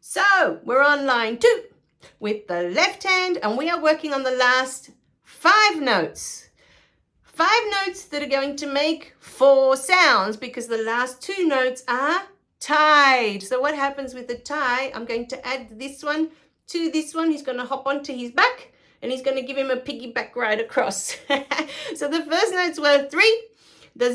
So we're on line 2 with the left hand, and we are working on the last 5 notes. 5 notes that are going to make 4 sounds because the last 2 notes are tied. So what happens with the tie? I'm going to add this one to this one. He's going to hop onto his back and he's going to give him a piggyback right across. So the first note's worth 3. The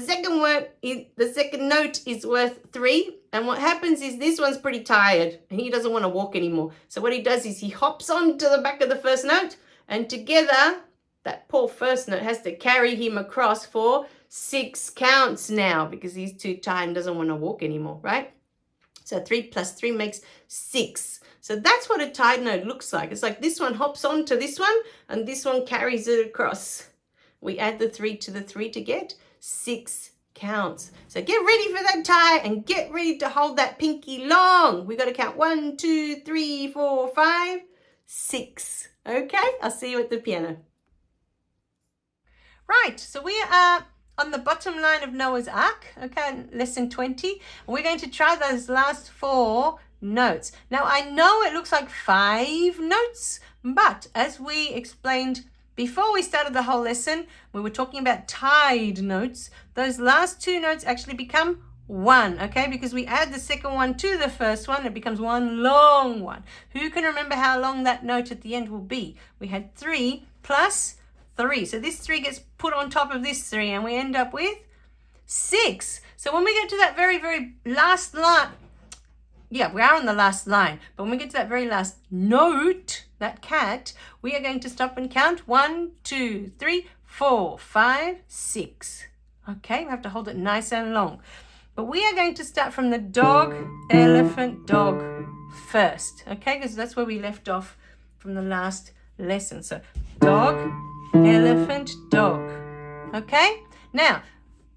second note is worth 3. And what happens is this one's pretty tired and he doesn't want to walk anymore. So what he does is he hops onto the back of the first note, and together that poor first note has to carry him across for 6 counts now because he's too tired and doesn't want to walk anymore, right? So 3 plus 3 makes 6. So that's what a tied note looks like. It's like this one hops onto this one and this one carries it across. We add the 3 to the 3 to get 6 counts. So get ready for that tie and get ready to hold that pinky long. We got to count 1, 2, 3, 4, 5, 6. Okay, I'll see you at the piano. Right, so we are on the bottom line of Noah's Ark, okay, lesson 20. And we're going to try those last 4 notes. Now, I know it looks like 5 notes, but as we explained before we started the whole lesson, we were talking about tied notes. Those last 2 notes actually become 1, okay? Because we add the second one to the first one, it becomes one long one. Who can remember how long that note at the end will be? We had 3 plus 3. So this 3 gets put on top of this 3 and we end up with 6. So when we get to that very, very last line, yeah, we are on the last line, but when we get to that very last note, that cat, we are going to stop and count 1, 2, 3, 4, 5, 6. Okay, we have to hold it nice and long. But we are going to start from the dog, elephant, dog first. Okay, because that's where we left off from the last lesson. So dog, elephant, dog. Okay, now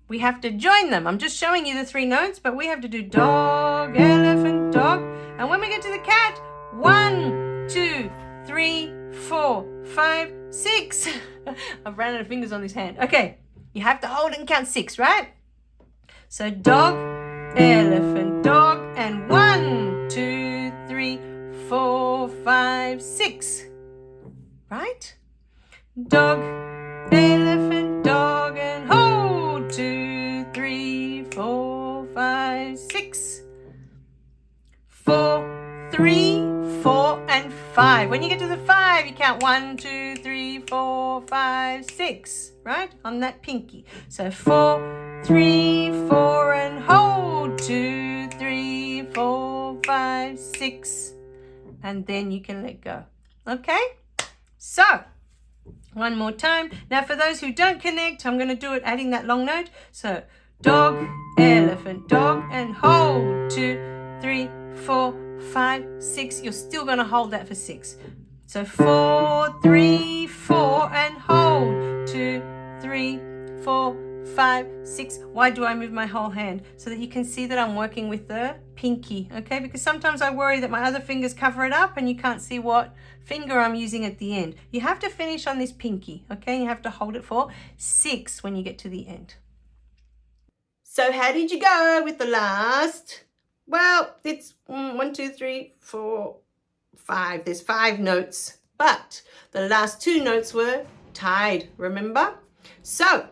we have to join them. I'm just showing you the 3 notes, but we have to do dog, elephant, dog. And when we get to the cat, 1, 2, 3, 4, 5, 6. I've ran out of fingers on this hand. Okay, you have to hold and count 6, right? So dog, elephant, dog, and 1, 2, 3, 4, 5, 6. Right? Dog, elephant, dog, and hold. 2, 3, 4, 5, 6. 4, 3, 4, and 5. When you get to the 5, you count 1, 2, 3, 4, 5, 6, right? On that pinky. So 4, 3, 4, and hold. 2, 3, 4, 5, 6. And then you can let go. Okay? So, one more time. Now for those who don't connect, I'm going to do it adding that long note. So dog, elephant, dog, and hold. 2, 3, 4, 5, 6. You're still going to hold that for 6. So 4, 3, 4, and hold. 2, 3, 4, 5, 6. Why do I move my whole hand? So that you can see that I'm working with the pinky, okay? Because sometimes I worry that my other fingers cover it up and you can't see what finger I'm using at the end. You have to finish on this pinky, okay? You have to hold it for 6 when you get to the end. So how did you go with the last? Well, it's 1, 2, 3, 4, 5. There's 5 notes, but the last 2 notes were tied, remember? So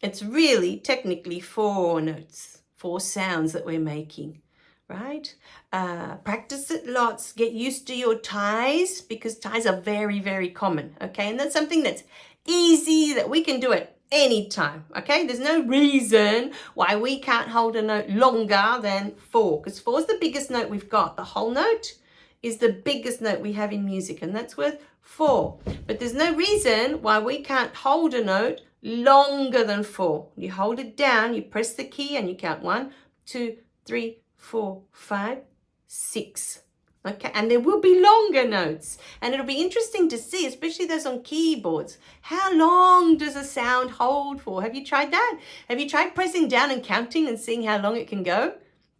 it's really technically 4 notes, 4 sounds that we're making, right? Practice it lots. Get used to your ties because ties are very, very common, okay? And that's something that's easy that we can do at any time, okay? There's no reason why we can't hold a note longer than 4 because 4 is the biggest note we've got. The whole note is the biggest note we have in music and that's worth 4. But there's no reason why we can't hold a note longer than 4. You hold it down, you press the key and you count 1, 2, 3, 4, 5, 6. Okay, and there will be longer notes. And it'll be interesting to see, especially those on keyboards, how long does a sound hold for? Have you tried that? Have you tried pressing down and counting and seeing how long it can go?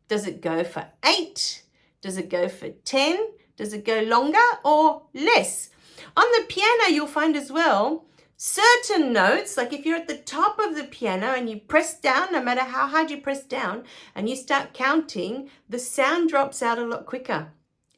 Does it go for 8? Does it go for 10? Does it go longer or less? On the piano, you'll find as well, certain notes, like if you're at the top of the piano and you press down, no matter how hard you press down, and you start counting, the sound drops out a lot quicker.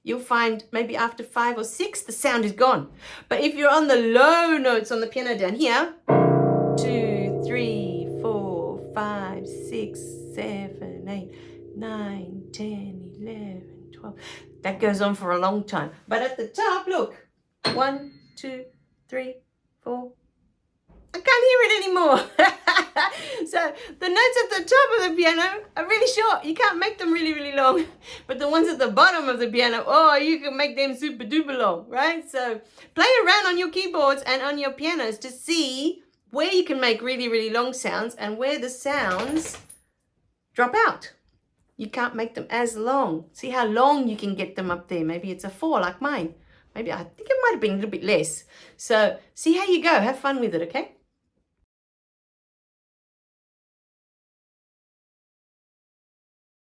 You'll find maybe after 5 or 6, the sound is gone. But if you're on the low notes on the piano down here, 2, 3, 4, 5, 6, 7, 8, 9, 10, 11, 12. That goes on for a long time. But at the top, look, 1, 2, 3, 4. I can't hear it anymore. So the notes at the top of the piano are really short. You can't make them really, really long. But the ones at the bottom of the piano, oh, you can make them super duper long, right? So play around on your keyboards and on your pianos to see where you can make really, really long sounds and where the sounds drop out. You can't make them as long. See how long you can get them up there. Maybe it's a 4 like mine. Maybe I think it might have been a little bit less. So see how you go. Have fun with it, okay?